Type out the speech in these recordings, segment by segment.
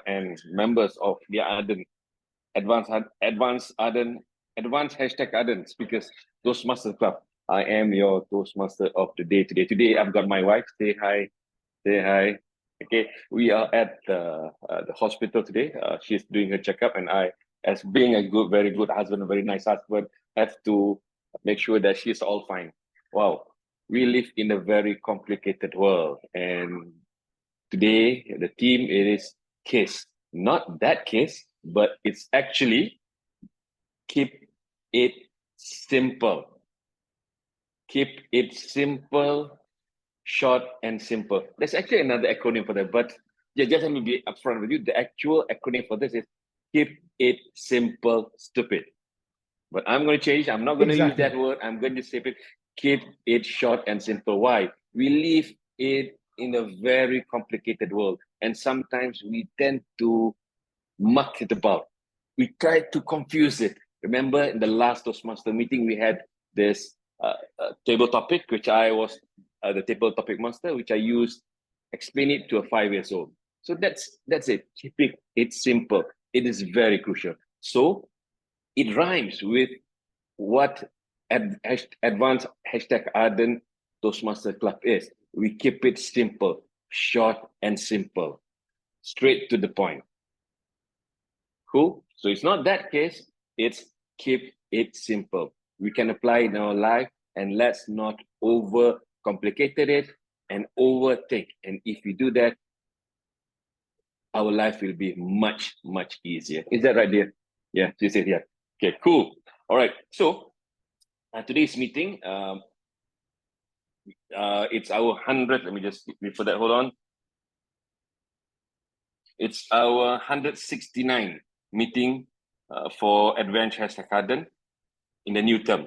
and members of the Arden Advanced hashtag Arden Speakers Toastmaster Club. I am your Toastmaster of the day today. Today I've got my wife. Say hi. Say hi. Okay, we are at the hospital today. She's doing her checkup, and I, as being a very good husband, a very nice husband, have to make sure that she's all fine. Wow, we live in a very complicated world, and today the theme is KISS. Not that KISS, but it's actually keep it simple. Keep it simple, short and simple. There's actually another acronym for that, but just let me be upfront with you. The actual acronym for this is keep it simple, stupid. But I'm going to change. I'm not going to use that word. I'm going to say it. Keep it short and simple. Why? We live in a very complicated world, and sometimes we tend to muck it about. We try to confuse it. Remember, in the last Toastmaster meeting, we had this table topic, which I was the table topic master, which I used, explain it to a 5-year-old. So that's it. Keeping it simple. It is very crucial. So it rhymes with what advanced hashtag Arden Toastmaster Club is. We keep it simple, short and simple, straight to the point. Cool. So it's not that case. It's keep it simple. We can apply it in our life, and let's not overcomplicate it and overthink. And if we do that, our life will be much, much easier. Is that right, dear? Yeah, she said, yeah. Okay, cool. All right. So today's meeting, it's our 100th. Let me just refer that. Hold on. It's our 169 meeting for Advanced hashtag Arden in the new term.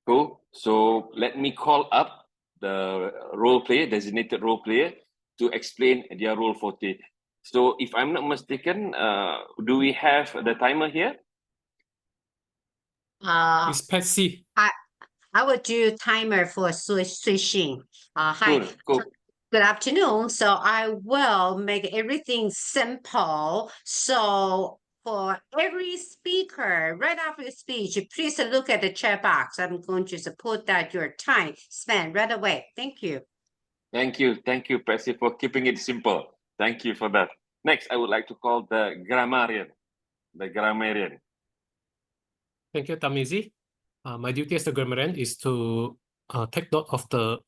Cool. So let me call up the role player, designated role player, to explain their role for today. So if I'm not mistaken, do we have the timer here? It's Patsy. I will do timer for switching. Hi. Cool. Good afternoon. So I will make everything simple. So for every speaker, right after the speech, please look at the chat box. I'm going to put that your time spent right away. Thank you. Thank you, Patsy, for keeping it simple. Thank you for that. Next, I would like to call the grammarian. Thank you, Tamizi. My duty as the grammarian is to take note of the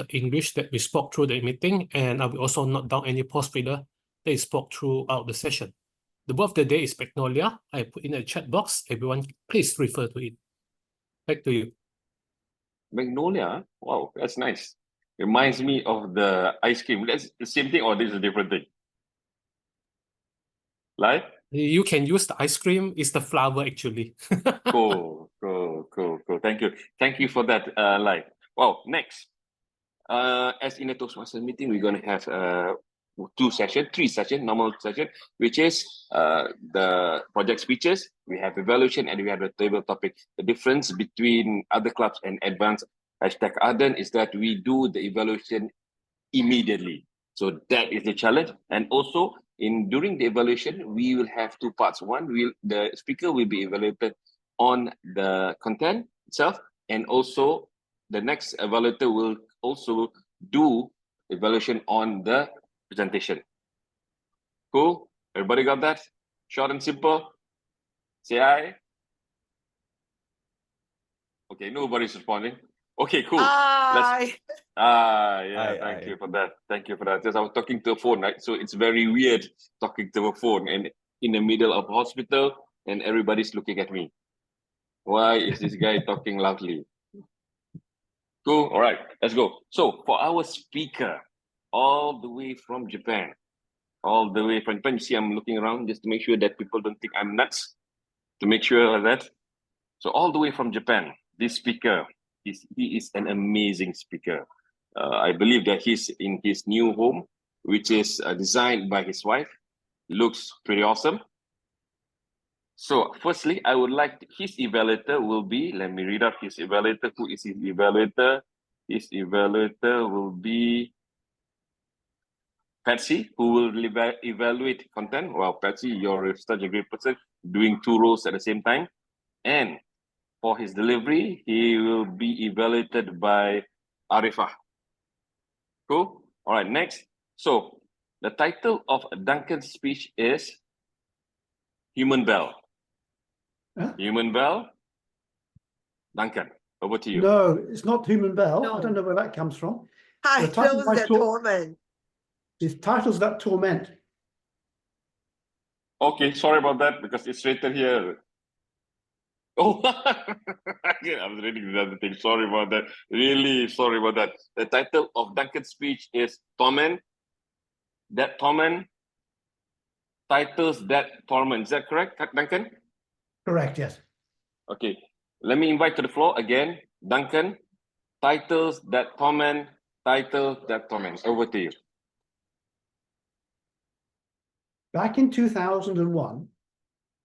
English that we spoke through the meeting, and I will also note down any post filler that is spoke throughout the session. The word of the day is magnolia. I put in a chat box. Everyone, please refer to it. Back to you. Magnolia? Wow, that's nice. Reminds me of the ice cream. That's the same thing, or this is a different thing? Like? You can use the ice cream. It's the flower, actually. Cool. Thank you for that, Lai. Wow, next. As in the Toastmaster meeting, we're going to have three sessions, normal session, which is the project speeches, we have evaluation, and we have the table topic. The difference between other clubs and advanced hashtag Arden is that we do the evaluation immediately. So that is the challenge. And also during the evaluation, we will have two parts. One, the speaker will be evaluated on the content itself, and also the next evaluator will also do evaluation on the presentation. Cool? Everybody got that? Short and simple? Say aye. Okay, nobody's responding. Okay, cool. Aye. Thank you for that. Because I was talking to a phone, right? So it's very weird talking to a phone and in the middle of a hospital and everybody's looking at me. Why is this guy talking loudly? Cool. All right, let's go. So for our speaker, all the way from Japan, you see I'm looking around just to make sure that people don't think I'm nuts, to make sure of that. So all the way from Japan, this speaker, he is an amazing speaker. I believe that he's in his new home, which is designed by his wife. Looks pretty awesome. So firstly, I would like his evaluator will be, let me read out his evaluator. Who is his evaluator? His evaluator will be Patsy, who will evaluate content. Well, Patsy, you're such a great person, doing two roles at the same time. And for his delivery, he will be evaluated by Arifah. Cool. All right, next. So the title of Duncan's speech is Human Bell. Huh? Human Bell. Duncan, over to you. No, it's not Human Bell. I No. don't know where that comes from. The title Titles of my that talk- torment. It's Titles That Torment. Okay, sorry about that because it's written here. Oh, again, I was reading the other thing. Sorry about that. Really sorry about that. The title of Duncan's speech is Torment. That Torment. Titles That Torment. Is that correct, Duncan? Correct, yes. Okay. Let me invite to the floor again, Duncan. Titles That Torment. Titles That Torment. Over to you. Back in 2001,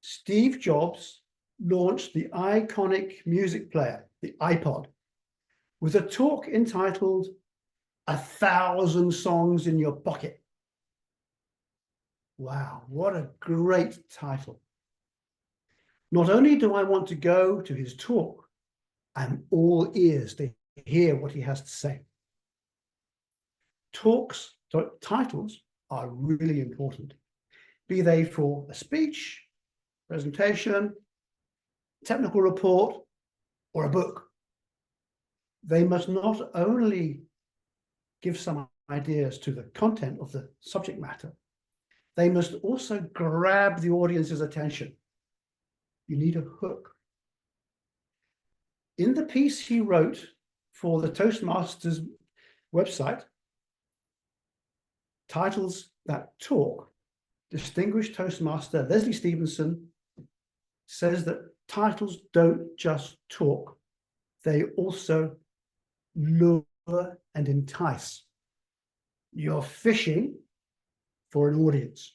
Steve Jobs launched the iconic music player, the iPod, with a talk entitled 1,000 Songs in Your Pocket. Wow, what a great title. Not only do I want to go to his talk, I'm all ears to hear what he has to say. Titles are really important, be they for a speech, presentation, technical report, or a book. They must not only give some ideas to the content of the subject matter, they must also grab the audience's attention. You need a hook. In the piece he wrote for the Toastmasters website, Titles That Talk, distinguished Toastmaster Leslie Stevenson says that titles don't just talk, they also lure and entice. You're fishing for an audience.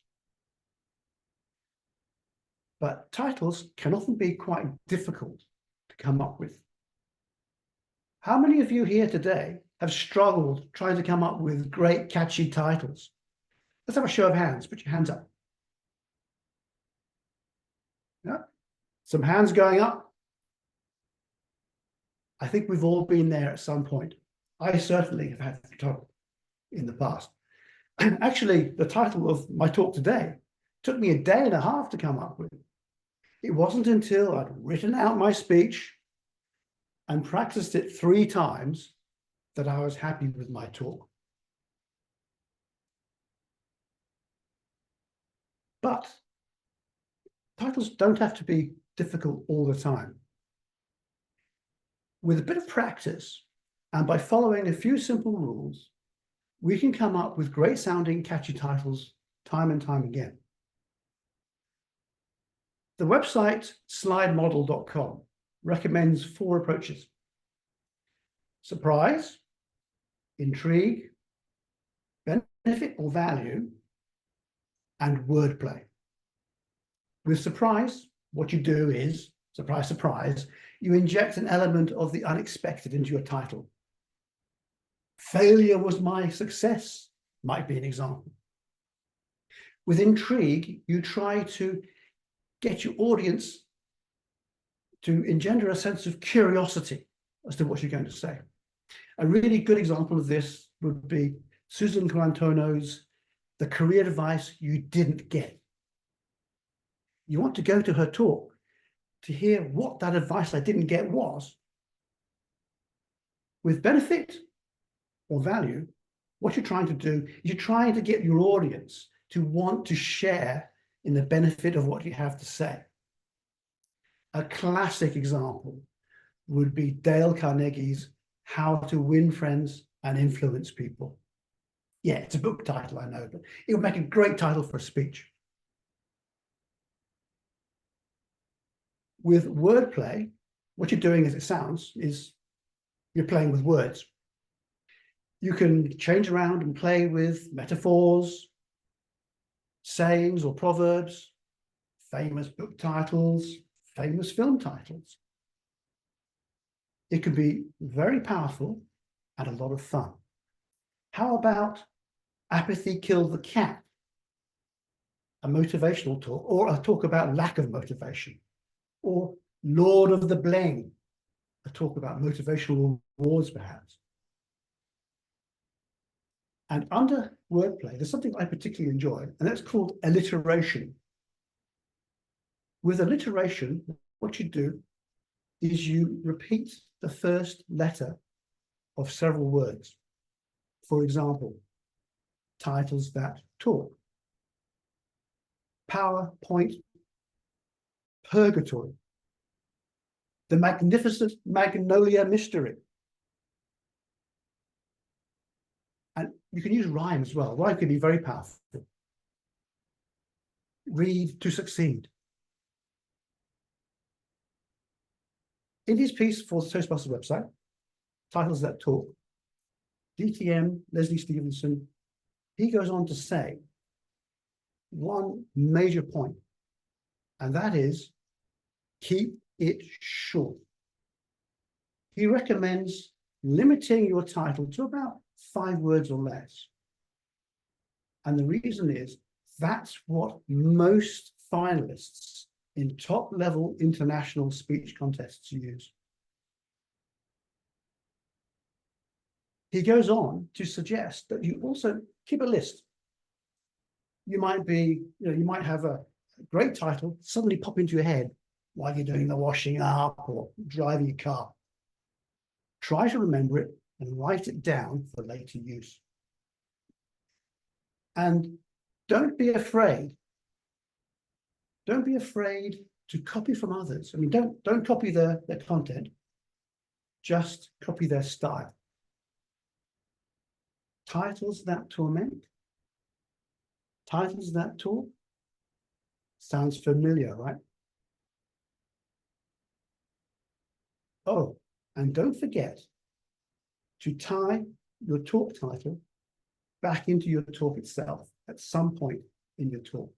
But titles can often be quite difficult to come up with. How many of you here today have struggled trying to come up with great, catchy titles? Let's have a show of hands. Put your hands up. Yeah. Some hands going up. I think we've all been there at some point. I certainly have had trouble in the past. And actually, the title of my talk today took me a day and a half to come up with. It wasn't until I'd written out my speech and practiced it 3 times that I was happy with my talk. But titles don't have to be difficult all the time. With a bit of practice and by following a few simple rules, we can come up with great sounding, catchy titles time and time again. The website slidemodel.com recommends 4 approaches: surprise, intrigue, benefit or value, and wordplay. With surprise, what you do is, surprise, surprise, you inject an element of the unexpected into your title. Failure was my success, might be an example. With intrigue, you try to get your audience to engender a sense of curiosity as to what you're going to say. A really good example of this would be Susan Colantono's The Career Advice You Didn't Get. You want to go to her talk to hear what that advice I didn't get was. With benefit or value, what you're trying to do is you're trying to get your audience to want to share in the benefit of what you have to say. A classic example would be Dale Carnegie's How to Win Friends and Influence People. Yeah, it's a book title, I know, but it would make a great title for a speech. With wordplay, what you're doing, as it sounds, is you're playing with words. You can change around and play with metaphors, sayings or proverbs, famous book titles, famous film titles. It can be very powerful and a lot of fun. How about Apathy killed the cat, a motivational talk, or a talk about lack of motivation, or Lord of the Bling, a talk about motivational rewards, perhaps. And under wordplay, there's something I particularly enjoy, and that's called alliteration. With alliteration, what you do is you repeat the first letter of several words. For example, titles that talk. PowerPoint Purgatory. The Magnificent Magnolia Mystery. And you can use rhyme as well. Rhyme can be very powerful. Read to succeed. In his piece for the Toastmasters website, Titles That Talk, DTM Leslie Stevenson, he goes on to say one major point, and that is keep it short. He recommends limiting your title to about 5 words or less. And the reason is that's what most finalists in top-level international speech contests use. He goes on to suggest that you also keep a list. You might be, you might have a great title suddenly pop into your head while you're doing the washing up or driving your car. Try to remember it and write it down for later use. And don't be afraid. Don't be afraid to copy from others. I mean, don't copy their content, just copy their style. Titles that torment, titles that talk. Sounds familiar, right? Oh, and don't forget to tie your talk title back into your talk itself at some point in your talk.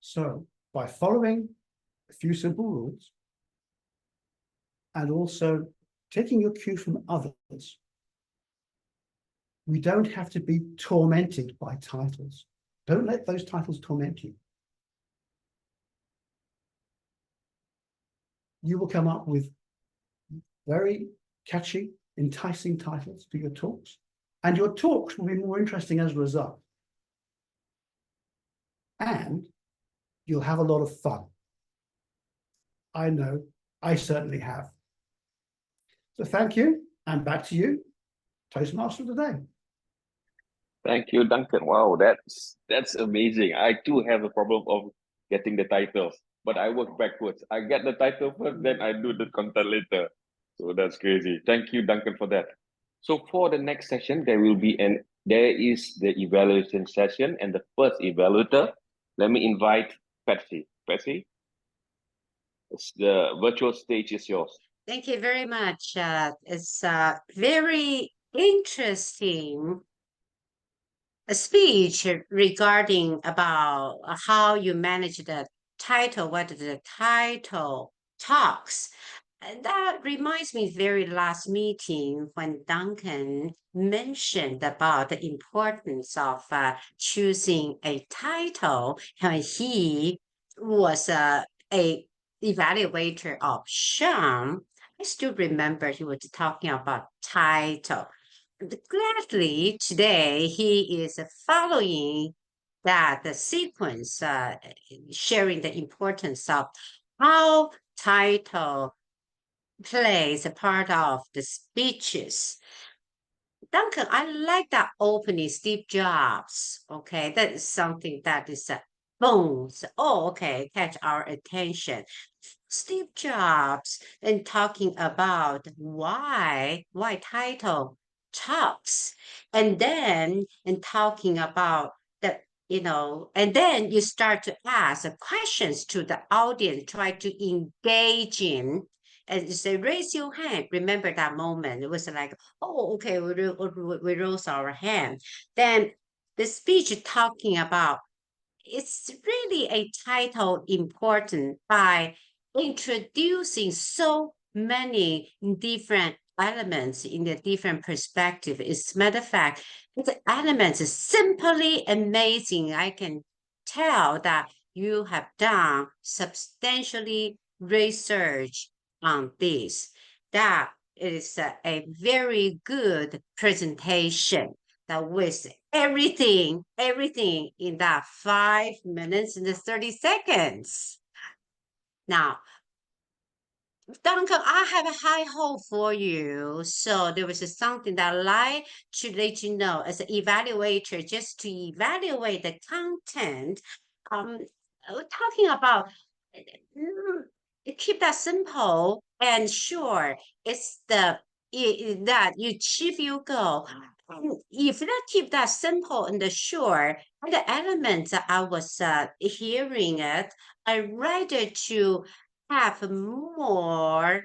So by following a few simple rules and also taking your cue from others, we don't have to be tormented by titles. Don't let those titles torment you. You will come up with very catchy, enticing titles for your talks, and your talks will be more interesting as a result. And you'll have a lot of fun. I know, I certainly have. So thank you, and back to you, Toastmaster of the Day. Thank you, Duncan. Wow, that's amazing. I too have a problem of getting the titles, but I work backwards. I get the title first, then I do the content later. So that's crazy. Thank you, Duncan, for that. So for the next session, there is the evaluation session, and the first evaluator. Let me invite Patsy. Patsy, the virtual stage is yours. Thank you very much. It's very interesting a speech regarding about how you manage the title, what the title talks. And that reminds me very last meeting when Duncan mentioned about the importance of choosing a title, and he was a evaluator of SHRM. I still remember he was talking about title. Gladly today he is following that the sequence, sharing the importance of how title plays a part of the speeches. Duncan, I like that opening, Steve Jobs. Okay, that is something that is bones. Oh, okay, catch our attention. Steve Jobs and talking about why title talks, and then talking about the and then you start to ask questions to the audience, try to engage in, and you say raise your hand. Remember that moment? It was like, oh, okay, we raise our hand. Then the speech talking about, it's really a title important by introducing so many different elements in a different perspective. As a matter of fact, the elements is simply amazing. I can tell that you have done substantially research on this. That is a very good presentation that with everything in that 5 minutes and 30 seconds. Now, Duncan, I have a high hope for you. So there was something that I'd like to let you know as an evaluator, just to evaluate the content. We're talking about keep that simple and sure. It's that you achieve your goal. If you keep that simple and sure, the elements that I was hearing it, I rather to have more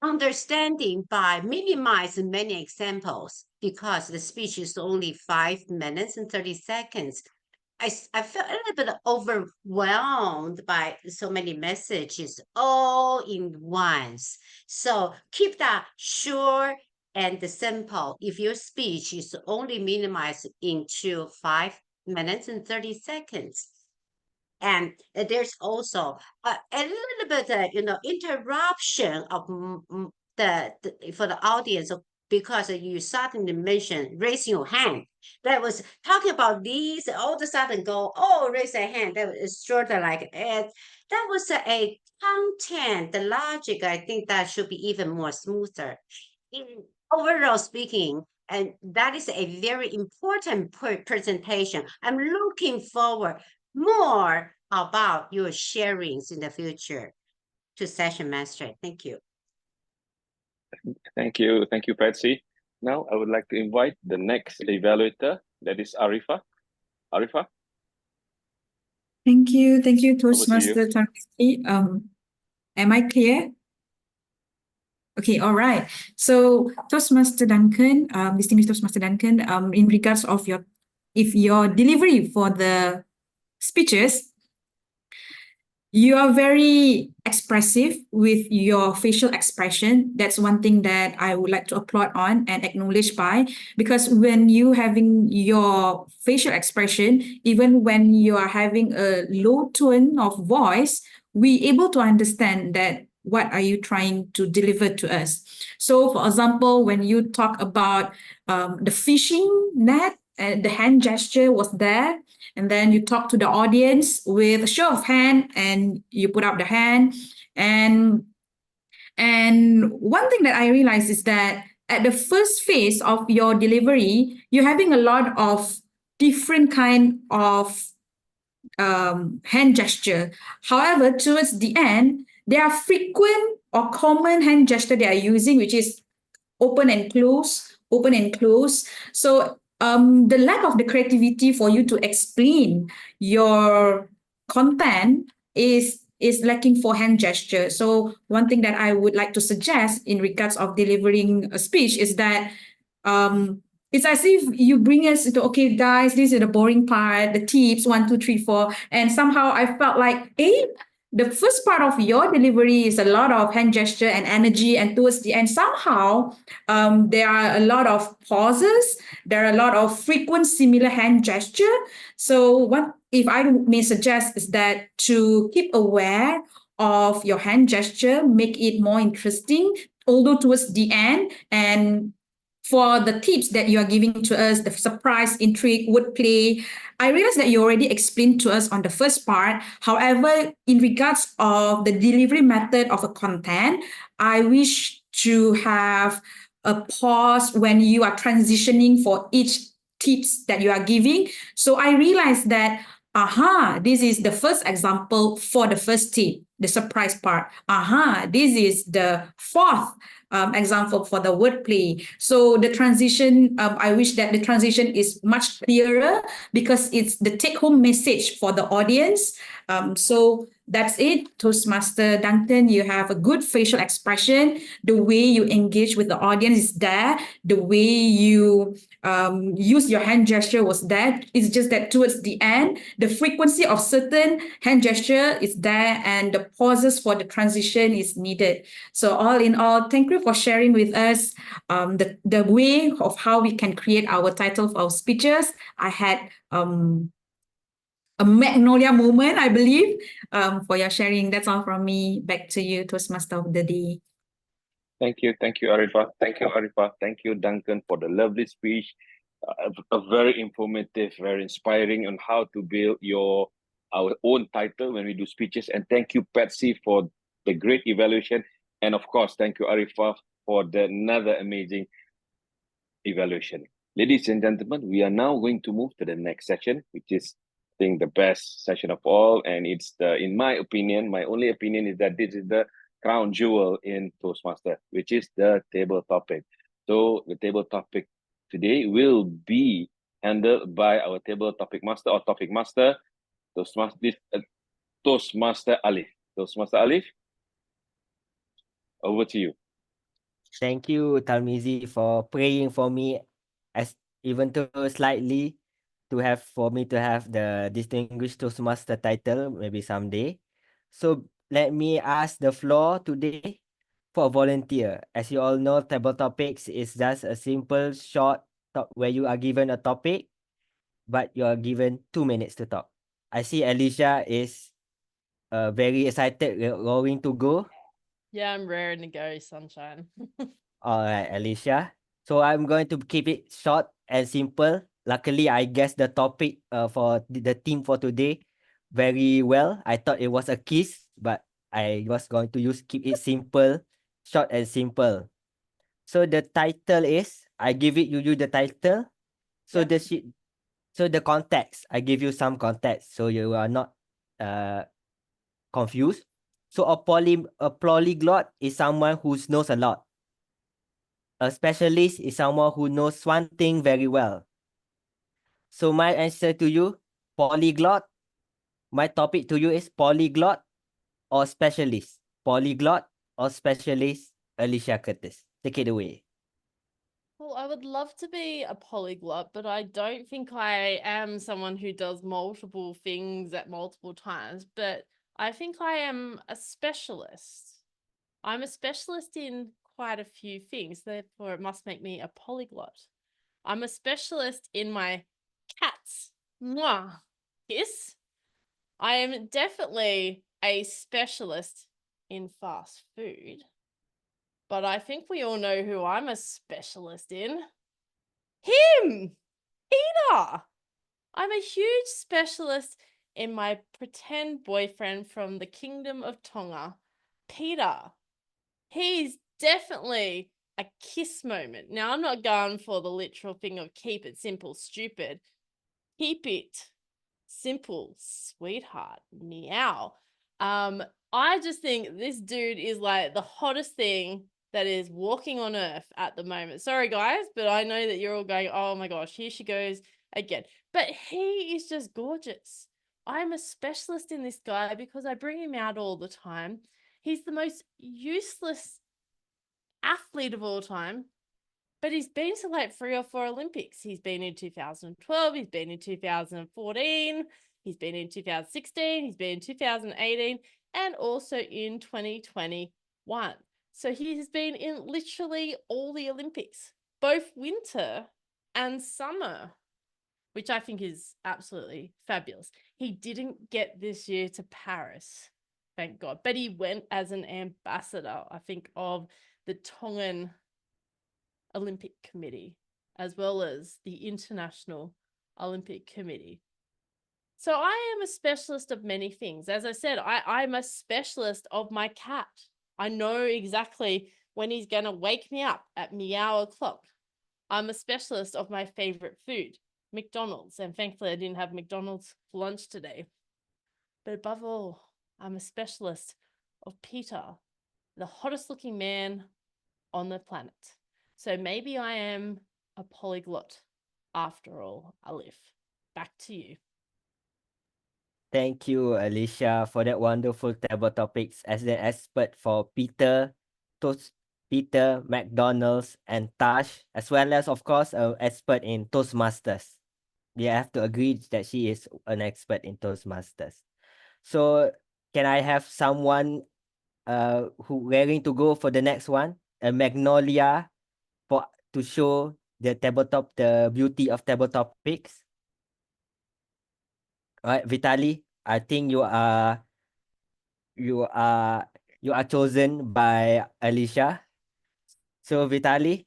understanding by minimizing many examples because the speech is only 5 minutes and 30 seconds. I felt a little bit overwhelmed by so many messages all in once. So keep that short and simple. If your speech is only minimized into 5 minutes and 30 seconds. And there's also a little bit, interruption of for the audience because you suddenly mentioned raising your hand. That was talking about these, all of a sudden go, oh, raise a hand. That was sort of like it. That was a content, the logic. I think that should be even more smoother. Overall speaking, and that is a very important presentation. I'm looking forward more about your sharings in the future to Session Master. Thank you. Thank you, Patsy. Now I would like to invite the next evaluator, that is Arifa. Arifa. Thank you, Toastmaster Tarmizi. Am I clear? Okay, all right. So Toastmaster Duncan, distinguished Toastmaster Duncan, in regards of your delivery for the speeches, you are very expressive with your facial expression. That's one thing that I would like to applaud on and acknowledge by, because when you having your facial expression, even when you are having a low tone of voice, we able to understand that what are you trying to deliver to us. So for example, when you talk about the fishing net, the hand gesture was there, and then you talk to the audience with a show of hand and you put up the hand. And one thing that I realized is that at the first phase of your delivery, you're having a lot of different kind of hand gesture. However, towards the end, there are frequent or common hand gesture they are using, which is open and close, open and close. So the lack of the creativity for you to explain your content is lacking for hand gesture. So one thing that I would like to suggest in regards of delivering a speech is that it's as if you bring us into, okay, guys, this is the boring part, the tips, 1, 2, 3, 4. And somehow I felt like, the first part of your delivery is a lot of hand gesture and energy, and towards the end, somehow there are a lot of pauses, there are a lot of frequent similar hand gesture. So what if I may suggest is that to keep aware of your hand gesture, make it more interesting, although towards the end, and for the tips that you are giving to us, the surprise, intrigue, wordplay, I realized that you already explained to us on the first part. However, in regards of the delivery method of a content, I wish to have a pause when you are transitioning for each tips that you are giving. So I realized that, this is the first example for the first tip, the surprise part. This is the fourth example for the wordplay. So the transition, I wish that the transition is much clearer because it's the take-home message for the audience. So that's it, Toastmaster Duncan. You have a good facial expression. The way you engage with the audience is there. The way you use your hand gesture was there. It's just that towards the end, the frequency of certain hand gesture is there, and the the pauses for the transition is needed. So all in all, thank you for sharing with us the way of how we can create our title of our speeches. I had a magnolia moment, I believe, for your sharing. That's all from me. Back to you, Toastmaster of the day. Thank you, Arifah. Thank you, Arifah. Thank you, Duncan, for the lovely speech. A very informative, very inspiring on how to build our own title when we do speeches. And thank you, Patsy, for the great evaluation. And of course, thank you, Arifah, for another amazing evaluation. Ladies and gentlemen, we are now going to move to the next section, which is, I think, the best session of all. And it's in my opinion, my only opinion is that this is the crown jewel in Toastmaster, which is the table topic. So the table topic today will be handled by our table topic master or topic master, Toastmaster Alif. Toastmaster Alif, over to you. Thank you, Talmizi, for praying for me, as even though slightly, for me to have the distinguished Toastmaster title maybe someday. So let me ask the floor today for a volunteer. As you all know, table topics is just a simple short talk where you are given a topic, but you are given 2 minutes to talk. I see Alicia is very excited, going to go. Yeah, I'm raring to go, sunshine. All right, Alicia. So I'm going to keep it short and simple. Luckily, I guessed the topic for the theme for today very well. I thought it was a kiss, but I was going to keep it simple, short and simple. So the title is, I give you the title. So the context, I give you some context so you are not confused. So a polyglot is someone who knows a lot. A specialist is someone who knows one thing very well. So my answer to you, polyglot. My topic to you is polyglot or specialist. Polyglot or specialist, Alicia Curtis. Take it away. Well, I would love to be a polyglot, but I don't think I am someone who does multiple things at multiple times. But I think I am a specialist. I'm a specialist in quite a few things, therefore it must make me a polyglot. I'm a specialist in my cats. Mwah. Kiss. I am definitely a specialist in fast food. But I think we all know who I'm a specialist in. Him! Peter! I'm a huge specialist in my pretend boyfriend from the Kingdom of Tonga, Peter. He's definitely a kiss moment. Now, I'm not going for the literal thing of keep it simple, stupid. Keep it simple, sweetheart. Meow. I just think this dude is like the hottest thing that is walking on earth at the moment. Sorry, guys, but I know that you're all going, oh my gosh, here she goes again. But he is just gorgeous. I'm a specialist in this guy because I bring him out all the time. He's the most useless athlete of all time, but he's been to like 3 or 4 Olympics. He's been in 2012, he's been in 2014, he's been in 2016, he's been in 2018, and also in 2021. So he has been in literally all the Olympics, both winter and summer, which I think is absolutely fabulous. He didn't get this year to Paris, thank God, but he went as an ambassador, I think, of the Tongan Olympic Committee, as well as the International Olympic Committee. So I am a specialist of many things. As I said, I'm a specialist of my cat. I know exactly when he's going to wake me up at meow o'clock. I'm a specialist of my favorite food, McDonald's. And thankfully, I didn't have McDonald's for lunch today. But above all, I'm a specialist of Peter, the hottest looking man on the planet. So maybe I am a polyglot after all, Alif. Back to you. Thank you, Alicia, for that wonderful table topics as an expert for Peter, McDonald's, and Tash, as well as, of course, an expert in Toastmasters. We have to agree that she is an expert in Toastmasters. So can I have someone who willing to go for the next one? A Magnolia to show the beauty of table topics. All right, Vitali, I think you are chosen by Alicia. So Vitali,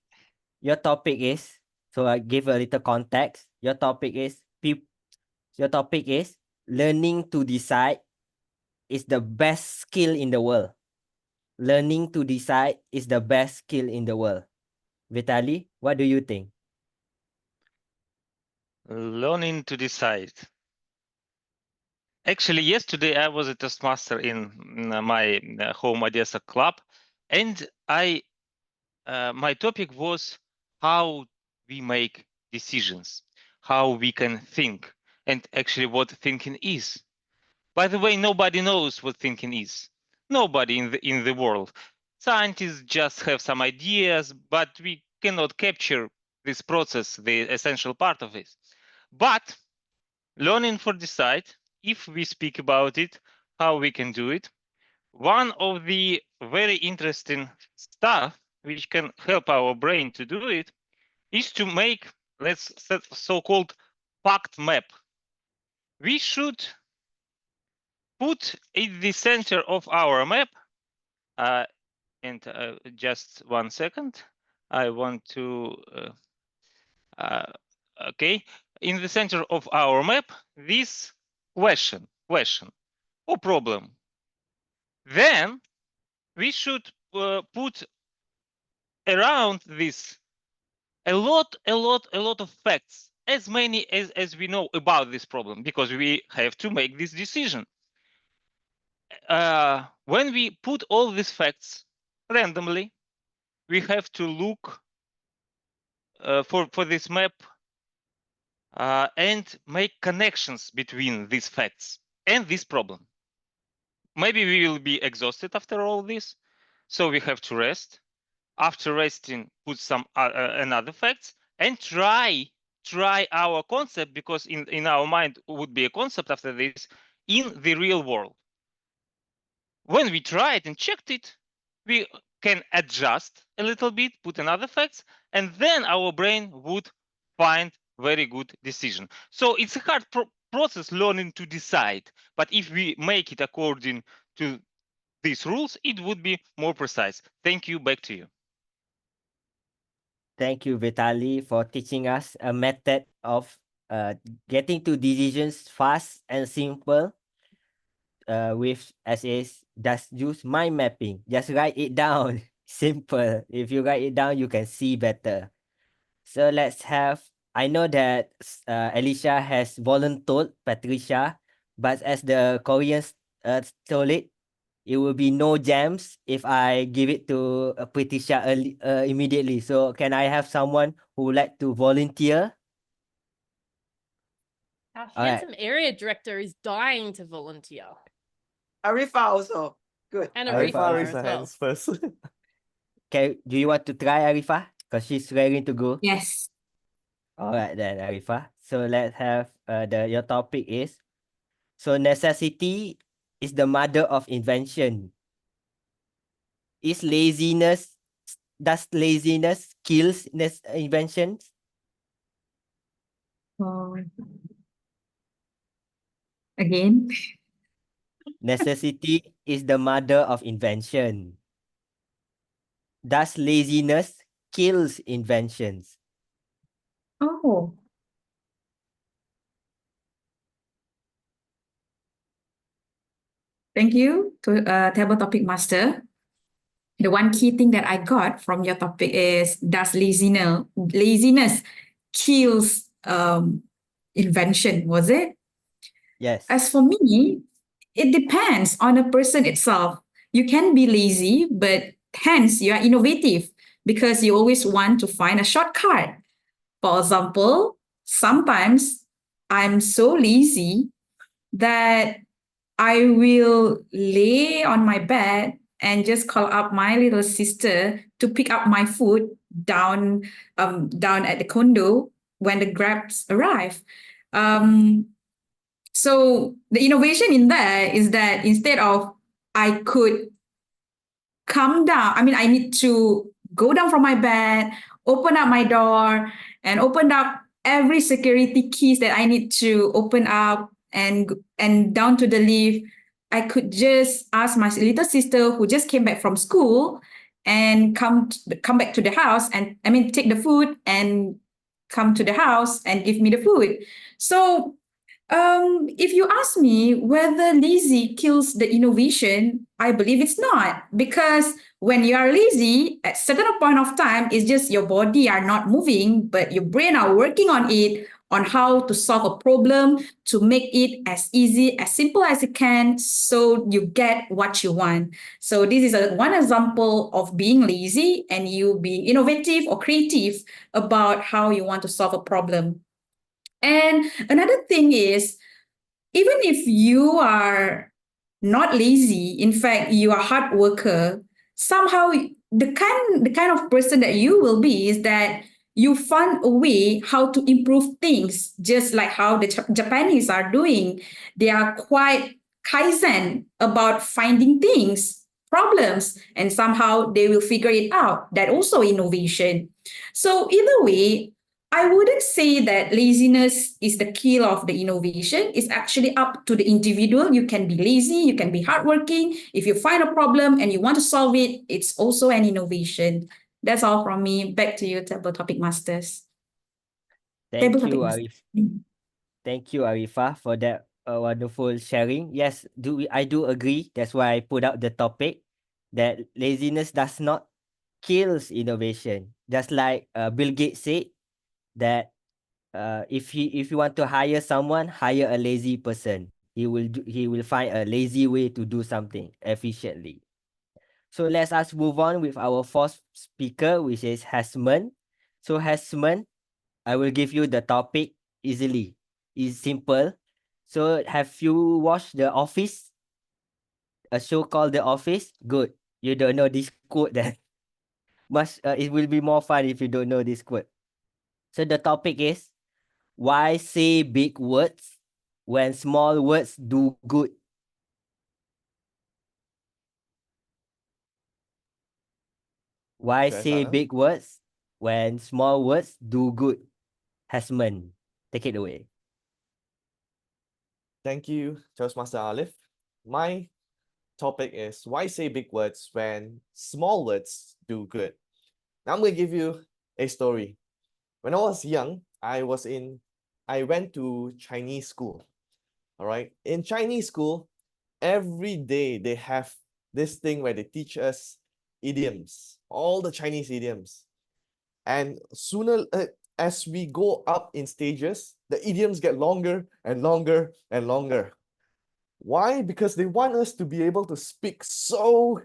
your topic is, so I give a little context. Your topic is learning to decide is the best skill in the world. Learning to decide is the best skill in the world. Vitali, what do you think? Learning to decide. Actually, yesterday I was a Toastmaster in my home Odessa club, and my topic was how we make decisions, how we can think, and actually what thinking is. By the way, nobody knows what thinking is. Nobody in the world. Scientists just have some ideas, but we cannot capture this process, the essential part of it. But learning for decide, if we speak about it, how we can do it, one of the very interesting stuff which can help our brain to do it is to make, let's say, so-called fact map. We should put in the center of our map, and just 1 second, I want to, okay, in the center of our map, this question or problem. Then we should put around this a lot of facts, as many as we know about this problem, because we have to make this decision. When we put all these facts randomly, we have to look for this map and make connections between these facts and this problem. Maybe we will be exhausted after all this, so we have to rest. After resting, put some another facts and try our concept, because in our mind would be a concept after this in the real world. When we tried and checked it, we can adjust a little bit, put another facts, and then our brain would find very good decision. So it's a hard process learning to decide, but if we make it according to these rules, it would be more precise. Thank you. Back to you. Thank you, Vitali, for teaching us a method of getting to decisions fast and simple. With essays, just use mind mapping. Just write it down. Simple. If you write it down, you can see better. So let's have, I know that Alicia has volunteered Patricia, but as the Koreans told it, it will be no jams if I give it to Patricia immediately. So can I have someone who would like to volunteer? Our All right. handsome area director is dying to volunteer. Arifa also. Good. And Arifa Arifa raise as her well. hands first. Okay, do you want to try, Arifa? Because she's ready to go. Yes. All right then, Arifa. So let's have your topic is, so necessity is the mother of invention. Does laziness kills inventions? Again. Necessity is the mother of invention. Does laziness kills inventions? Oh. Thank you to Table Topic Master. The one key thing that I got from your topic is, does laziness kills invention, was it? Yes. As for me, it depends on a person itself. You can be lazy, but hence you are innovative because you always want to find a shortcut. For example, sometimes I'm so lazy that I will lay on my bed and just call up my little sister to pick up my food down at the condo when the Grabs arrive. So the innovation in there is that instead of I could come down, I mean, I need to go down from my bed, open up my door, and open up every security keys that I need to open up and down to the lift. I could just ask my little sister who just came back from school and come back to the house, and I mean take the food and come to the house and give me the food. So if you ask me whether lazy kills the innovation, I believe it's not, because when you are lazy, at certain point of time, it's just your body are not moving, but your brain are working on it, on how to solve a problem, to make it as easy, as simple as it can, so you get what you want. So this is one example of being lazy and you being innovative or creative about how you want to solve a problem. And another thing is, even if you are not lazy, in fact, you are a hard worker, somehow the kind of person that you will be is that you find a way how to improve things, just like how the Japanese are doing. They are quite kaizen about finding things, problems, and somehow they will figure it out. That also innovation. So either way, I wouldn't say that laziness is the kill of the innovation. It's actually up to the individual. You can be lazy, you can be hardworking. If you find a problem and you want to solve it, it's also an innovation. That's all from me. Back to you, Table Topic Masters. Thank Table Topic you, Masters. Thank you, Arifah, for that wonderful sharing. Yes, I do agree. That's why I put out the topic that laziness does not kills innovation. Just like Bill Gates said that if you want to hire someone, hire a lazy person. He will find a lazy way to do something efficiently. So let us move on with our fourth speaker, which is Hasman. So Hasman, I will give you the topic easily. It's simple. So have you watched The Office? A show called The Office? Good. You don't know this quote then. It will be more fun if you don't know this quote. So the topic is, why say big words when small words do good? Why Should I say start now? big words when small words do good? Hasman, take it away. Thank you, Toastmaster Alif. My topic is, why say big words when small words do good? Now I'm going to give you a story. When I was young, I went to Chinese school. All right. In Chinese school, every day they have this thing where they teach us idioms, all the Chinese idioms. And sooner, as we go up in stages, the idioms get longer and longer and longer. Why? Because they want us to be able to speak so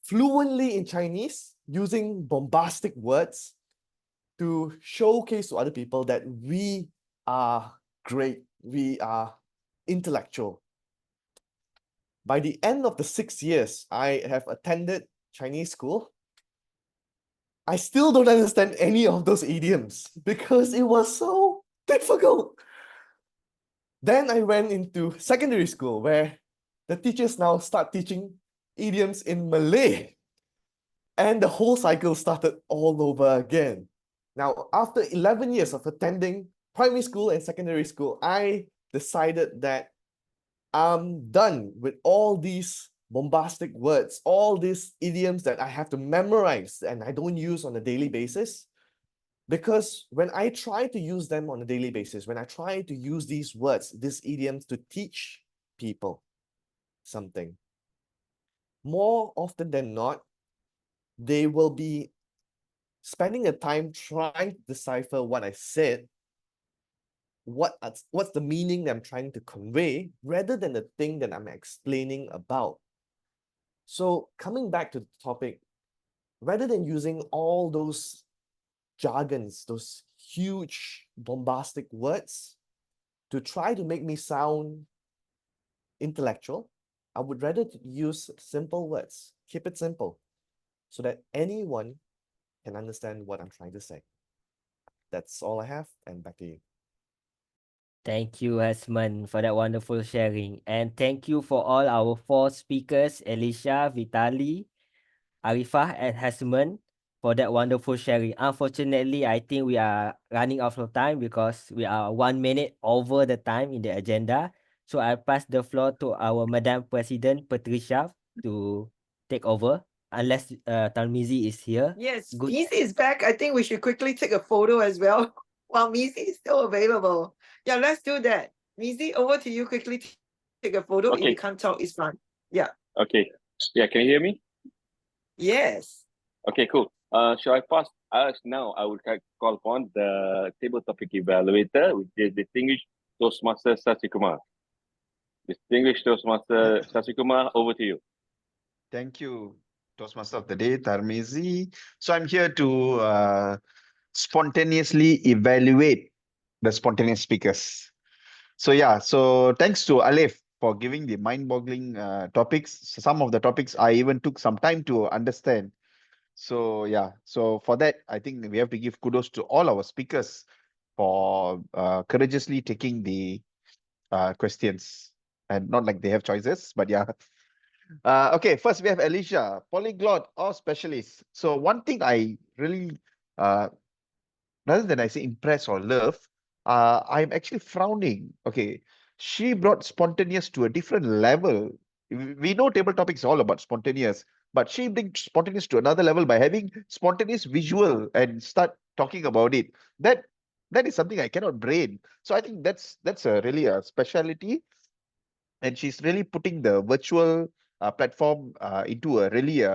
fluently in Chinese using bombastic words to showcase to other people that we are great, we are intellectual. By the end of the 6 years I have attended Chinese school, I still don't understand any of those idioms because it was so difficult. Then I went into secondary school where the teachers now start teaching idioms in Malay. And the whole cycle started all over again. Now, after 11 years of attending primary school and secondary school, I decided that I'm done with all these bombastic words, all these idioms that I have to memorize and I don't use on a daily basis. Because when I try to use them on a daily basis, when I try to use these words, these idioms to teach people something, more often than not, they will be spending the time trying to decipher what I said, what's the meaning that I'm trying to convey, rather than the thing that I'm explaining about. So coming back to the topic, rather than using all those jargons, those huge bombastic words to try to make me sound intellectual, I would rather use simple words, keep it simple, so that anyone can understand what I'm trying to say. That's all I have, and back to you. Thank you, Hasman, for that wonderful sharing. And thank you for all our 4 speakers, Elisha, Vitali, Arifah, and Hasman, for that wonderful sharing. Unfortunately, I think we are running out of time because we are 1 minute over the time in the agenda. So I pass the floor to our Madam President, Patricia, to take over. Unless Talmizi is here. Yes, Good. Missy is back. I think we should quickly take a photo as well while Missy is still available. Yeah, let's do that. Missy, over to you quickly. Take a photo. If Okay. you can't talk, it's fine. Yeah. Okay. Yeah, can you hear me? Yes. Okay, cool. Shall I pass us now? I would call upon the table topic evaluator, which is distinguished Toastmaster Sasikumar. Distinguished Toastmaster Sasikumar, over to you. Thank you, Toastmaster of the Day, Tarmizi. So I'm here to spontaneously evaluate the spontaneous speakers. So yeah, so thanks to Alif for giving the mind-boggling topics. Some of the topics I even took some time to understand. So yeah, so for that, I think we have to give kudos to all our speakers for courageously taking the questions. And not like they have choices, but yeah. Okay, first we have Alicia, polyglot or specialist. So one thing I really, rather than I say impress or love, I'm actually frowning. Okay, she brought spontaneous to a different level. We know table topics is all about spontaneous, but she brings spontaneous to another level by having spontaneous visual and start talking about it. That is something I cannot brain. So I think that's really a speciality, and she's really putting the virtual platform into a really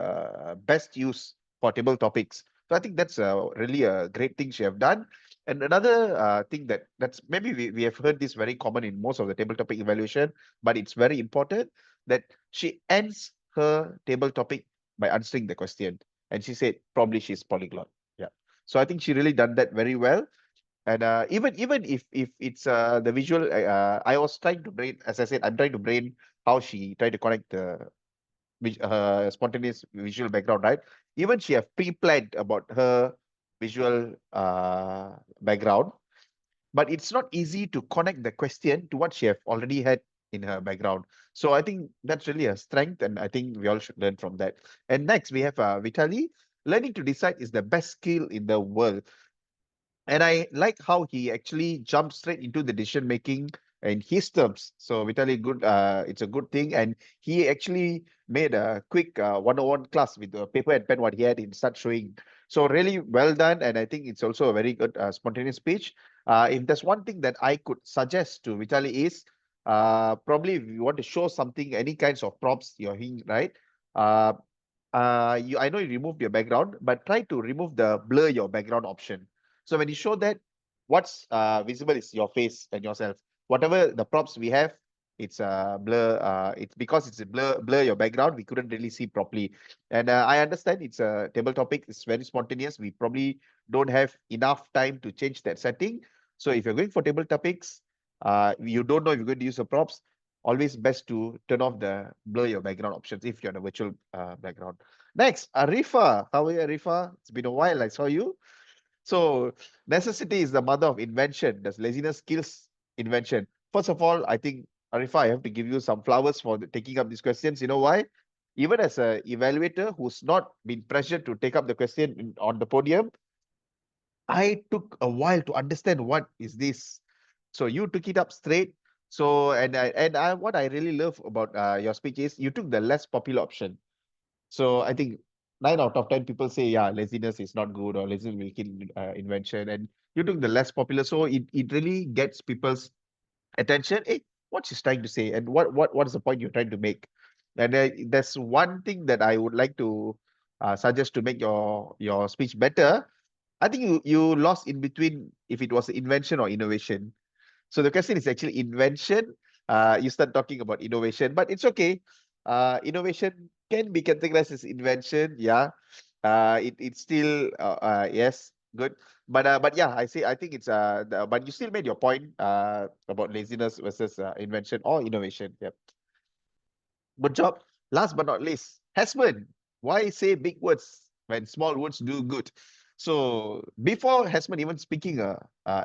best use for table topics. So I think that's really a great thing she have done. And another thing that's maybe we have heard this very common in most of the table topic evaluation, but it's very important that she ends her table topic by answering the question. And she said probably she's polyglot. Yeah. So I think she really done that very well. And even if it's the visual, I was trying to brain, as I said, I'm trying to brain how she tried to connect the spontaneous visual background, right? Even she have pre-planned about her visual background, but it's not easy to connect the question to what she have already had in her background. So I think that's really a strength, and I think we all should learn from that. And next we have Vitali. Learning to decide is the best skill in the world. And I like how he actually jumped straight into the decision making in his terms. So Vitali, good. It's a good thing, and he actually made a quick 101 class with the paper and pen what he had in start showing. So really well done, and I think it's also a very good spontaneous speech. If there's one thing that I could suggest to Vitali is probably if you want to show something, any kinds of props you're hearing, right? I know you removed your background, but try to remove the blur your background option. So when you show that, what's visible is your face and yourself. Whatever the props we have, it's blur. It's because it's a blur your background. We couldn't really see properly. And I understand it's a table topic. It's very spontaneous. We probably don't have enough time to change that setting. So if you're going for table topics, you don't know if you're going to use the props, always best to turn off the blur your background options if you're on a virtual background. Next, Arifa. How are you, Arifa? It's been a while. I saw you. So necessity is the mother of invention. Does laziness kills invention? First of all, I think, Arifa, I have to give you some flowers for taking up these questions. You know why? Even as an evaluator who's not been pressured to take up the question on the podium, I took a while to understand what is this. So you took it up straight. So what I really love about your speech is you took the less popular option. So I think 9 out of 10 people say, yeah, laziness is not good or laziness will kill invention. And you took the less popular. So it really gets people's attention. Hey, what she's trying to say and what is the point you're trying to make? And there's one thing that I would like to suggest to make your speech better. I think you lost in between if it was invention or innovation. So the question is actually invention. You start talking about innovation, but it's okay. Innovation can be categorized as invention. Yeah. It's still yes, good. But yeah, I think it's but you still made your point about laziness versus invention or innovation. Yep. Good job. Last but not least, Hasman, why say big words when small words do good? So before Hesman even speaking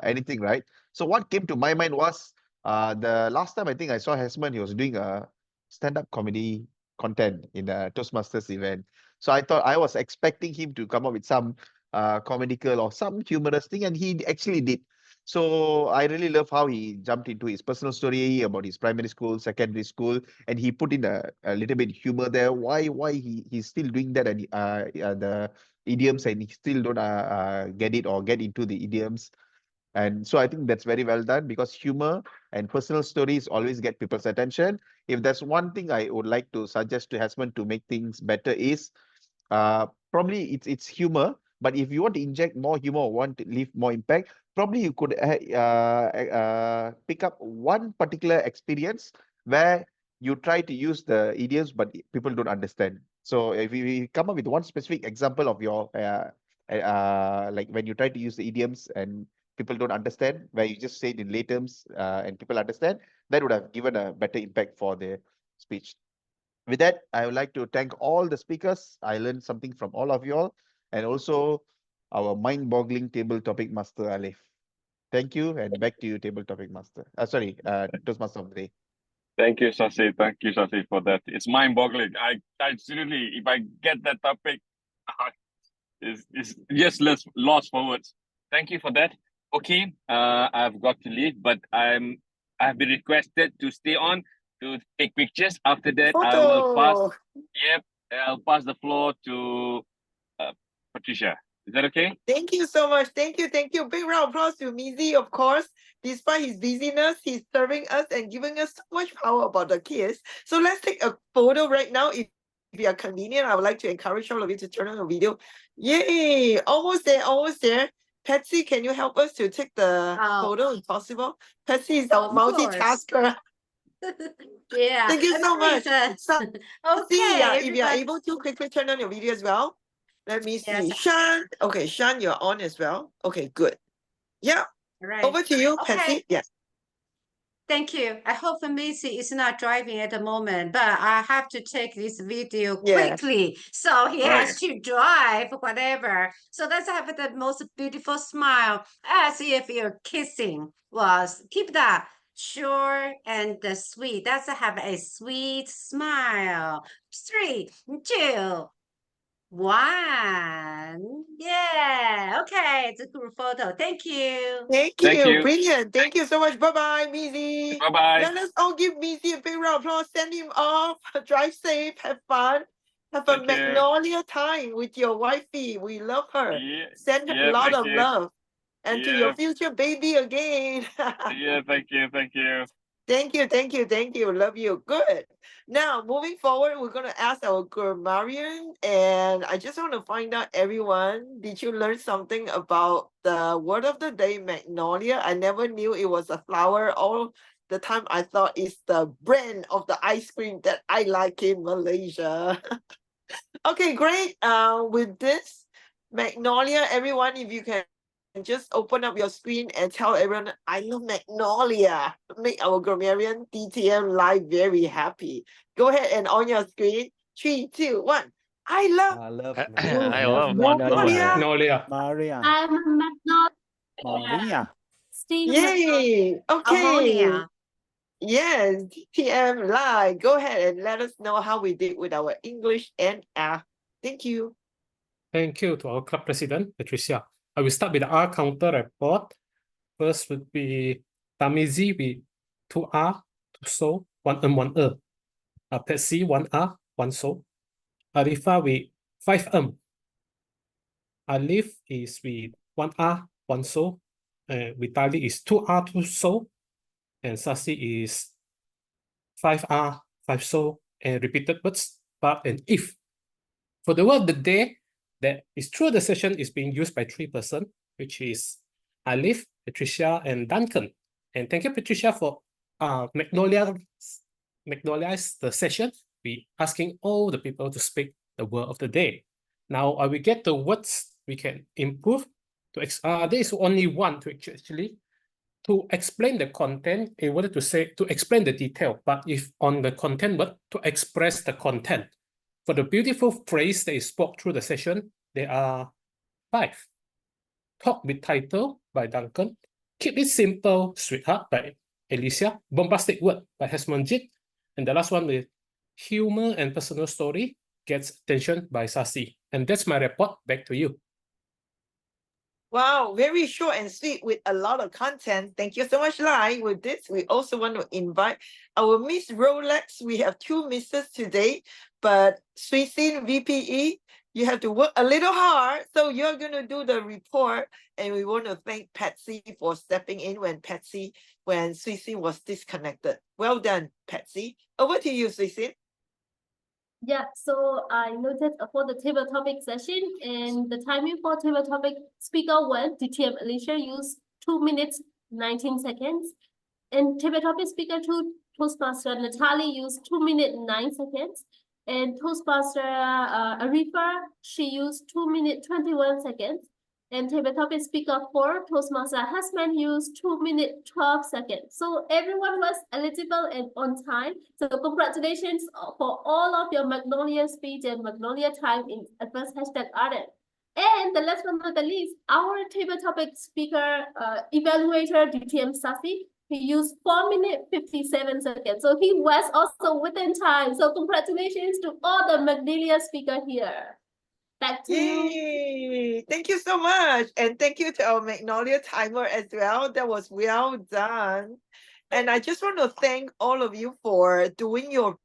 anything, right? So what came to my mind was the last time I think I saw Hesman, he was doing a stand-up comedy content in a Toastmasters event. So I thought I was expecting him to come up with some comedical or some humorous thing, and he actually did. So I really love how he jumped into his personal story about his primary school, secondary school, and he put in a little bit humor there. Why he's still doing that, and the idioms, and he still don't get it or get into the idioms. And so I think that's very well done, because humor and personal stories always get people's attention. If there's one thing I would like to suggest to Hesman to make things better is probably it's humor. But if you want to inject more humor or want to leave more impact, probably you could pick up one particular experience where you try to use the idioms, but people don't understand. So if we come up with one specific example of your like when you try to use the idioms and people don't understand, where you just say it in lay terms and people understand, that would have given a better impact for the speech. With that, I would like to thank all the speakers. I learned something from all of you all, and also our mind-boggling table topic master, Alif. Thank you, and back to you, table topic master. Sorry, Toastmaster of the day. Thank you, Sasi. Thank you, Sasi, for that. It's mind-boggling. I seriously, if I get that topic, it's just lost for words. Thank you for that. Okay, I've got to leave, but I've been requested to stay on to take pictures. After that, I will pass. Photo. Yep, I'll pass the floor to Patricia. Is that okay? Thank you so much. Thank you. Thank you. Big round of applause to Mizi, of course. Despite his busyness, he's serving us and giving us so much power about the kids. So let's take a photo right now. If you are convenient, I would like to encourage all of you to turn on the video. Yay! Almost there, almost there. Patsy, can you help us to take the photo if possible? Patsy is our Of course. multitasker. Yeah. Thank you so much. Amazing. Yeah, if you are everybody. able to quickly turn on your video as well. Let me see. Yes. Shan. Okay, Shan, you're on as well. Okay, good. Yeah. Right. Over to you, Okay. Patsy. Yes. Thank you. I hope Macy is not driving at the moment, but I have to take this video Yes. quickly. So he Right. has to drive, whatever. So let's have the most beautiful smile as if you're kissing. Was keep that short and sweet. Let's have a sweet smile. 3, 2, 1. Yeah. Okay. It's a group photo. Thank you. Thank Thank you. you. Brilliant. Thank you so much. Bye-bye, Mizi. Bye-bye. Let us all give Mizi a big round of applause. Send him off. Drive safe. Have fun. Have a Thank you. magnolia time with your wifey. We love her. Yeah, Send her yeah, a lot thank of you. love. And to your Yeah. future baby again. Yeah, thank you. Thank you. Thank you, thank you, thank you. Love you. Good. Now, moving forward, we're going to ask our grammarian. And I just want to find out, everyone, did you learn something about the word of the day, magnolia? I never knew it was a flower. All the time I thought it's the brand of the ice cream that I like in Malaysia. Okay, great. With this, magnolia, everyone, if you can just open up your screen and tell everyone, I love magnolia. Make our grammarian DTM live very happy. Go ahead and on your screen. 3, 2, 1. I love I love I love magnolia. Magnolia. Maria. I'm not Maria. Yay. Okay. Ammonia. Yes, DTM live. Go ahead and let us know how we did with our English and Thank you. Thank you to our club president, Patricia. I will start with the R counter report. First would be Tamizi with 2 R, 2 so, 1 1 Patsy 1 R, 1 so. Arifa with 5 Alif is with 1 R, 1 so. Vitali is 2 R, 2 so. And Sasi is 5 R, 5 so. And repeated words, but and if. For the word of the day, that is through the session is being used by 3 persons, which is Alif, Patricia, and Duncan. And thank you, Patricia, for Magnolia's the session. We asking all the people to speak the word of the day. Now I will get the words we can improve. There is only one to actually to explain the content in order to say to explain the detail. But if on the content word to express the content. For the beautiful phrase that is spoke through the session, there are 5. Talk with Title by Duncan. Keep It Simple, Sweetheart by Alicia. Bombastic Word by Hasmanjit. And the last one with Humor and Personal Story Gets Attention by Sasi. And that's my report. Back to you. Wow, very short and sweet with a lot of content. Thank you so much, Lai. With this, we also want to invite our Miss Rolex. We have 2 misses today, but Sui Sin VPE, you have to work a little hard. So you're going to do the report. And we want to thank Patsy for stepping in when Sui Sin was disconnected. Well done, Patsy. Over to you, Sui Sin. Yeah, so I noted for the table topic session, and the timing for table topic speaker 1, DTM Alicia, used 2 minutes 19 seconds. And table topic speaker 2, Toastmaster Natalie, used 2 minutes 9 seconds. And Toastmaster Arifa, she used 2 minutes 21 seconds. And table topic speaker 4, Toastmaster Hasman, used 2 minutes 12 seconds. So everyone was eligible and on time. So congratulations for all of your Magnolia speech and Magnolia time in advance #Ardent. And the last but not the least, our table topic speaker evaluator DTM Safi, he used 4 minutes 57 seconds. So he was also within time. So congratulations to all the Magnolia speaker here. Back to you. Yay! Thank you so much. And thank you to our Magnolia timer as well. That was well done. And I just want to thank all of you for doing your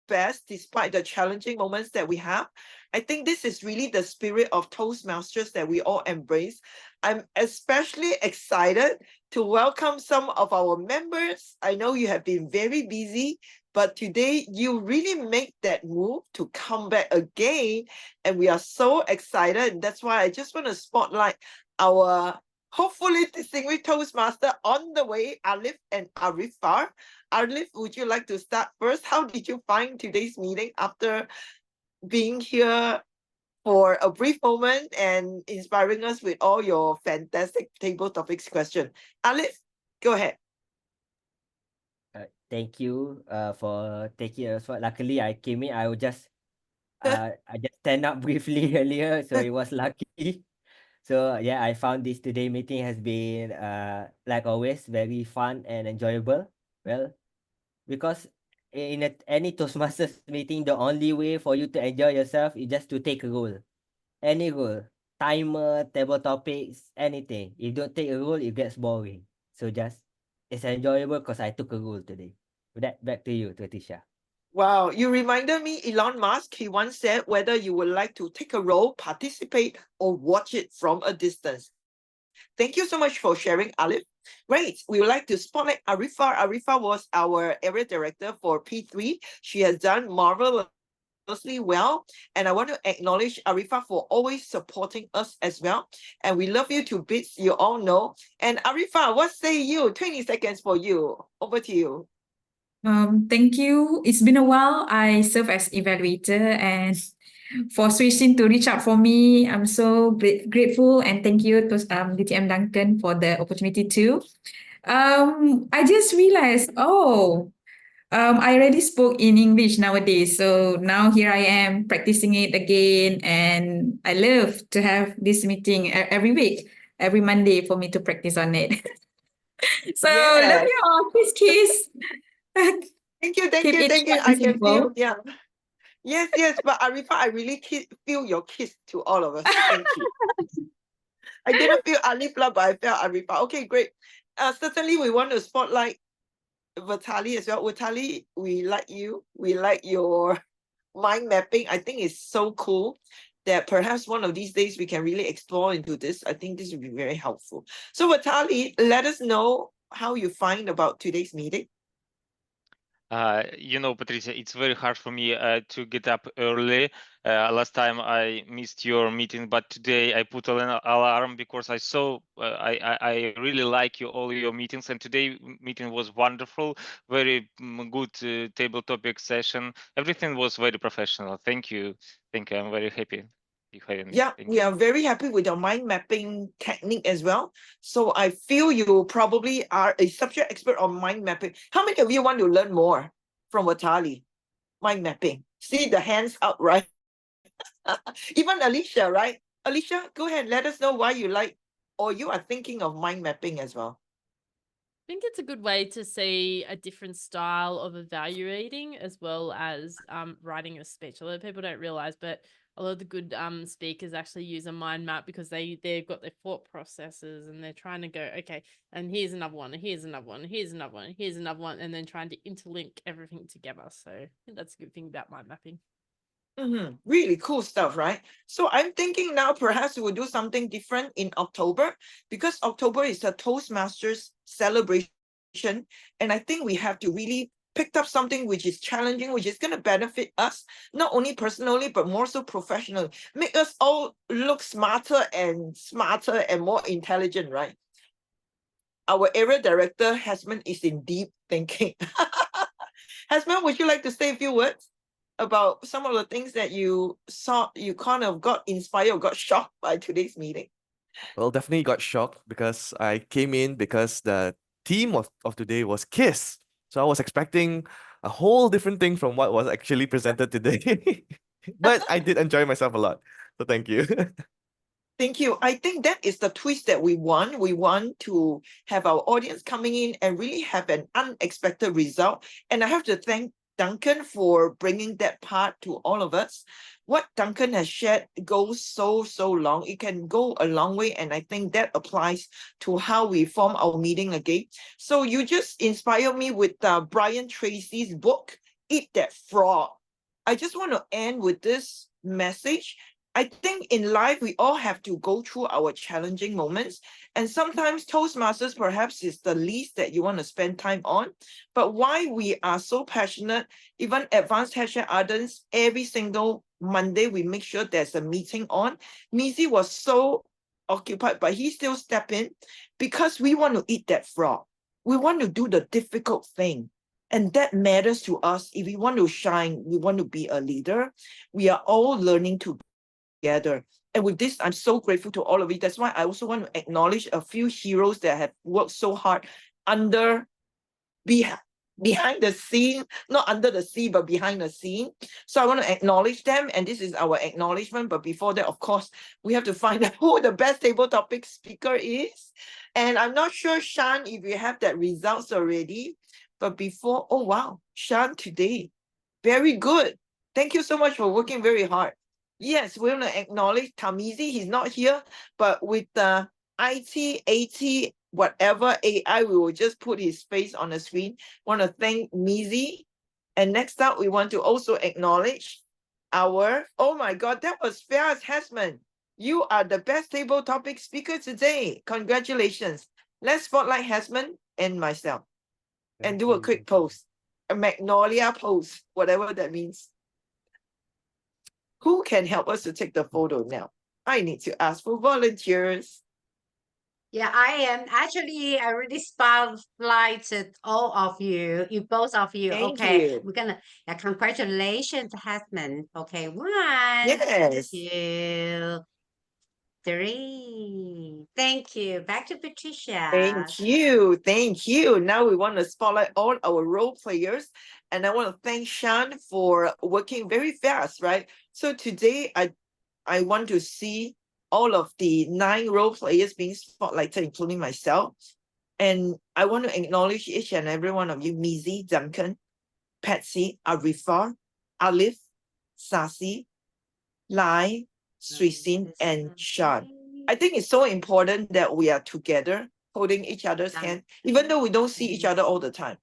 best despite the challenging moments that we have. I think this is really the spirit of Toastmasters that we all embrace. I'm especially excited to welcome some of our members. I know you have been very busy, but today you really make that move to come back again. And we are so excited. That's why I just want to spotlight our hopefully distinguished Toastmaster on the way, Alif and Arifah. Alif, would you like to start first? How did you find today's meeting after being here for a brief moment and inspiring us with all your fantastic table topics question? Alif, go ahead. Thank you for taking a spot. Luckily, I came in. I just stand up briefly earlier, so it was lucky. So yeah, I found this today meeting has been like always very fun and enjoyable. Well, because in any Toastmasters meeting, the only way for you to enjoy yourself is just to take a role, any role, timer, table topics, anything. If you don't take a role, it gets boring. So just it's enjoyable because I took a role today. With that, back to you, Tisha. Wow, you reminded me Elon Musk, he once said whether you would like to take a role, participate, or watch it from a distance. Thank you so much for sharing, Alif. Great, we would like to spotlight Arifah. Arifah was our area director for P3. She has done marvelously well. And I want to acknowledge Arifah for always supporting us as well. And we love you to bits, you all know. And Arifah, what say you? 20 seconds for you. Over to you. Thank you. It's been a while. I serve as evaluator, and for Sui Sin to reach out for me, I'm so grateful, and thank you to DTM Duncan for the opportunity too. I just realized, I already spoke in English nowadays, so now here I am practicing it again, and I love to have this meeting every week, every Monday for me to practice on it. So love you all. Kiss. Thank you. I can feel, yeah. Yes, but Arifah, I really feel your kiss to all of us. Thank you. I didn't feel Alif, but I felt Arifah. Okay, great. Certainly we want to spotlight Vitali as well. Vitali, we like you. We like your mind mapping. I think it's so cool that perhaps one of these days we can really explore into this. I think this would be very helpful. So Vitali, let us know how you find about today's meeting. Patricia, it's very hard for me to get up early. Last time I missed your meeting, but today I put an alarm because I saw I really like all your meetings, and today meeting was wonderful. Very good table topic session. Everything was very professional. Thank you. I'm very happy. Yeah, we are very happy with your mind mapping technique as well. So I feel you probably are a subject expert on mind mapping. How many of you want to learn more from Vitali? Mind mapping. See the hands out, right? Even Alicia, right? Alicia, go ahead. Let us know why you like or you are thinking of mind mapping as well? I think it's a good way to see a different style of evaluating as well as writing a speech. A lot of people don't realize, but a lot of the good speakers actually use a mind map because they've got their thought processes and they're trying to go, okay, and here's another one, and here's another one, here's another one, here's another one, and then trying to interlink everything together. So I think that's a good thing about mind mapping. Really cool stuff, right? So I'm thinking now perhaps we will do something different in October, because October is a Toastmasters celebration. And I think we have to really pick up something which is challenging, which is going to benefit us, not only personally, but more so professionally, make us all look smarter and more intelligent, right? Our area director, Hasman, is in deep thinking. Hasman, would you like to say a few words about some of the things that you saw, you kind of got inspired or got shocked by today's meeting? Well, definitely got shocked because I came in because the theme of today was KISS. So I was expecting a whole different thing from what was actually presented today. But I did enjoy myself a lot. So thank you. Thank you. I think that is the twist that we want. We want to have our audience coming in and really have an unexpected result. And I have to thank Duncan for bringing that part to all of us. What Duncan has shared goes so long. It can go a long way. And I think that applies to how we form our meeting again. So you just inspired me with Brian Tracy's book, Eat That Frog. I just want to end with this message. I think in life, we all have to go through our challenging moments. And sometimes Toastmasters perhaps is the least that you want to spend time on. But why we are so passionate, even Advanced Hashtag Ardents, every single Monday, we make sure there's a meeting on. Mizi was so occupied, but he still stepped in because we want to eat that frog. We want to do the difficult thing. And that matters to us. If we want to shine, we want to be a leader. We are all learning to together. And with this, I'm so grateful to all of you. That's why I also want to acknowledge a few heroes that have worked so hard behind the scene, not under the sea, but behind the scene. So I want to acknowledge them. And this is our acknowledgement. But before that, of course, we have to find out who the best table topic speaker is. And I'm not sure, Shan, if you have that results already. But before, oh, wow, Shan today. Very good. Thank you so much for working very hard. Yes, we want to acknowledge Tamizi. He's not here, but with the IT, AT, whatever AI, we will just put his face on the screen. Want to thank Mizi. And next up, we want to also acknowledge our, oh my God, that was Fiaz Hasman. You are the best table topic speaker today. Congratulations. Let's spotlight Hasman and myself and do a quick post, a magnolia pose, whatever that means. Who can help us to take the photo now? I need to ask for volunteers. Yeah, I am. Actually, I already spotlighted all of you, both of you. Thank Okay, you. we're gonna, congratulations, Hasman. Okay, 1, Yes. 2, 3. Thank you. Back to Patricia. Thank you. Thank you. Now we want to spotlight all our role players. And I want to thank Shan for working very fast, right? So today I want to see all of the 9 role players being spotlighted, including myself. And I want to acknowledge each and every one of you, Mizi, Duncan, Patsy, Arifa, Alif, Sasi, Lai, Srisin, and Shan. I think it's so important that we are together, holding each other's hand, even though we don't see each other all the time.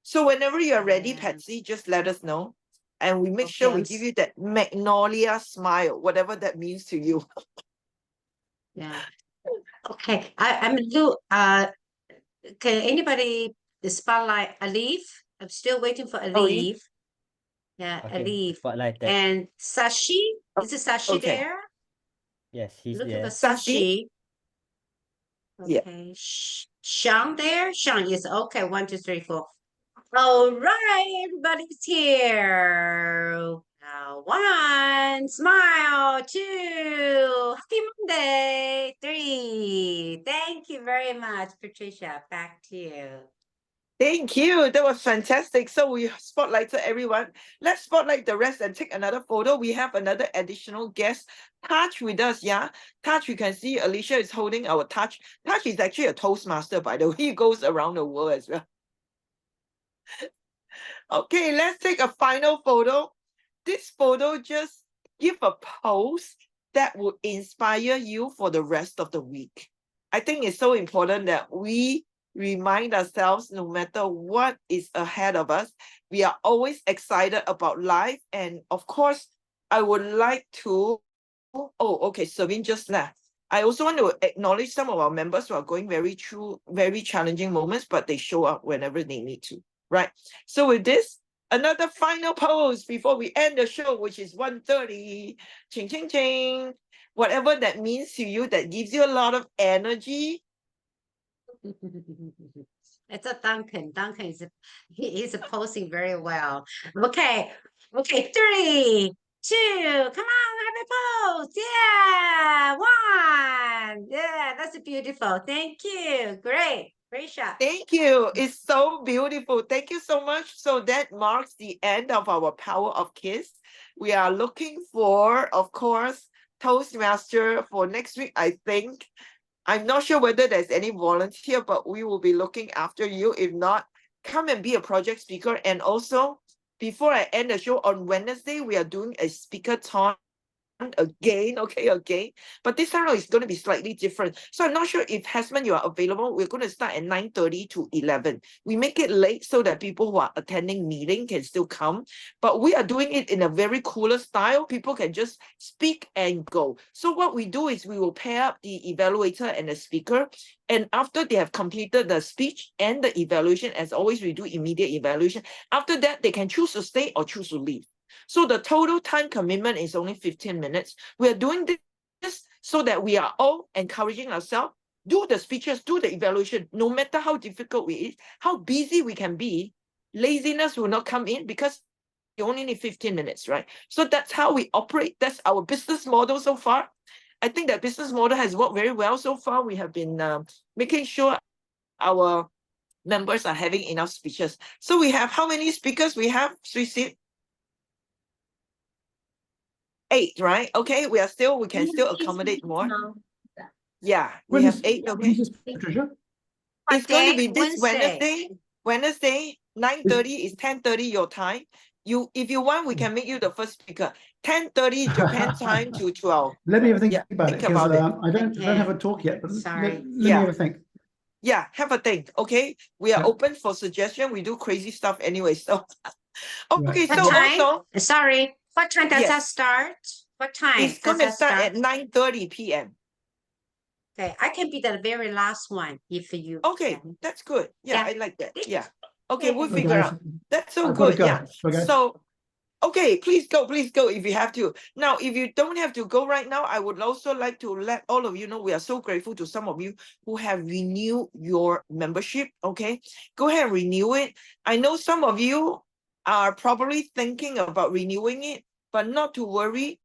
So whenever you're ready, Patsy, just let us know. And we make sure we give you that magnolia smile, whatever that means to you. Yeah. Okay. I'm do can anybody spotlight Alif? I'm still waiting for Alif. Yeah, Okay, Alif. spotlighted. And Sashi? Is it Sashi Okay. there? Yes, he's Looking there. for Sashi. Yeah. Okay. Shang there? Shang, yes. Okay. 1, 2, 3, 4. All right, everybody's here. Now, 1, smile. 2, happy Monday. 3, thank you very much, Patricia. Back to you. Thank you. That was fantastic. So we spotlighted everyone. Let's spotlight the rest and take another photo. We have another additional guest, Taj, with us. Yeah, Taj, you can see Alicia is holding our Taj. Taj is actually a Toastmaster, by the way. He goes around the world as well. Okay, let's take a final photo. This photo just give a pose that would inspire you for the rest of the week. I think it's so important that we remind ourselves, no matter what is ahead of us, we are always excited about life. And of course, I would like to, oh, okay, Savin just left. I also want to acknowledge some of our members who are going through very challenging moments, but they show up whenever they need to, right? So with this, another final pose before we end the show, which is 1:30. Ching, ching, ching. Whatever that means to you, that gives you a lot of energy. It's a Duncan. Duncan is posing very well. Okay, 3, 2, come on, have a pose. Yeah, 1. Yeah, that's beautiful. Thank you. Great shot. Thank you. It's so beautiful. Thank you so much. So that marks the end of our Power of Kiss. We are looking for, of course, Toastmaster for next week, I think. I'm not sure whether there's any volunteer, but we will be looking after you. If not, come and be a project speaker. And also, before I end the show, on Wednesday, we are doing a speaker-thon again, but this time it's going to be slightly different. So I'm not sure if Hasman, you are available. We're going to start at 9:30 to 11. We make it late so that people who are attending meeting can still come, but we are doing it in a very cooler style. People can just speak and go. So what we do is we will pair up the evaluator and the speaker, and after they have completed the speech and the evaluation, as always, we do immediate evaluation. After that, they can choose to stay or choose to leave. So the total time commitment is only 15 minutes. We are doing this so that we are all encouraging ourselves, do the speeches, do the evaluation, no matter how difficult it is, how busy we can be, laziness will not come in because you only need 15 minutes, right? So that's how we operate. That's our business model so far. I think that business model has worked very well so far. We have been making sure our members are having enough speeches. So we have how many speakers we have, Sweet? 8, right? Okay, we can still accommodate more. Yeah, we have 8. Okay, Patricia? it's going to be this Wednesday. Wednesday, 9:30 is 10:30 your time. If you want, we can make you the first speaker. 10:30 Japan time to 12. Let me have a think Yeah, about it think because about it. I don't have a talk yet, but Sorry. let me have a think. Yeah, have a think. Okay, we are Yeah. open for suggestion. We do crazy stuff anyway. So, okay, Right. What so time? also Sorry, what time does that Yes. start? What time it's does going to that start at 9:30 p.m. Okay, I can be the very last one if you. Okay, can. that's good. Yeah, Yeah. I like that. Yeah. Okay, we'll Okay, figure guys, out. That's so I've got to good. go. Yeah. Okay. So, okay, please go if you have to. Now, if you don't have to go right now, I would also like to let all of you know we are so grateful to some of you who have renewed your membership. Okay, go ahead and renew it. I know some of you are probably thinking about renewing it, but not to worry.